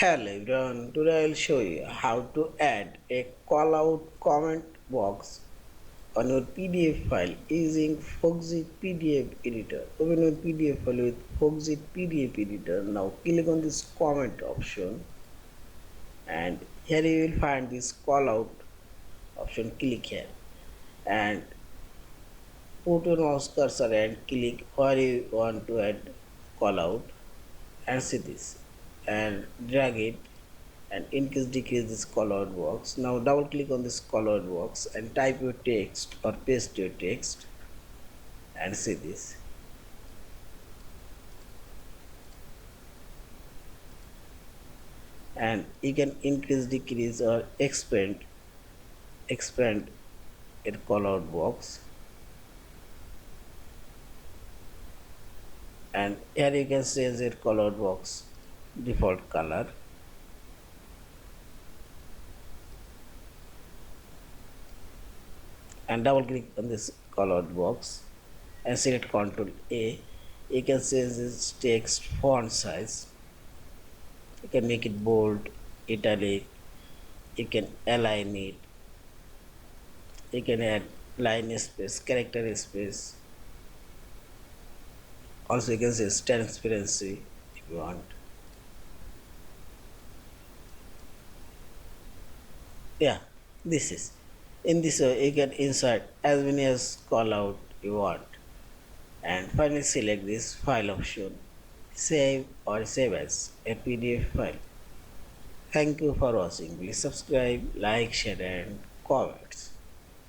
Hello everyone, today I will show you how to add a callout comment box on your PDF file using Foxit PDF Editor. Open your PDF file with Foxit PDF Editor. Now click on this comment option and here you will find this callout option. Click here and put your mouse cursor and click where you want to add callout and see this and drag it and increase decrease this colored box. Now double click on this colored box and type your text or paste your text and see this. And you can increase decrease or expand a colored box, and here you can change your colored box default color. And double click on this colored box and select Ctrl A. You can change this text font size. You can make it bold, italic, you can align it, you can add line space, character space. Also you can say transparency if you want. Yeah, this is. In this way you can insert as many as call out you want. And finally select this file option, save or save as a PDF file. Thank you for watching. Please subscribe, like, share and comments.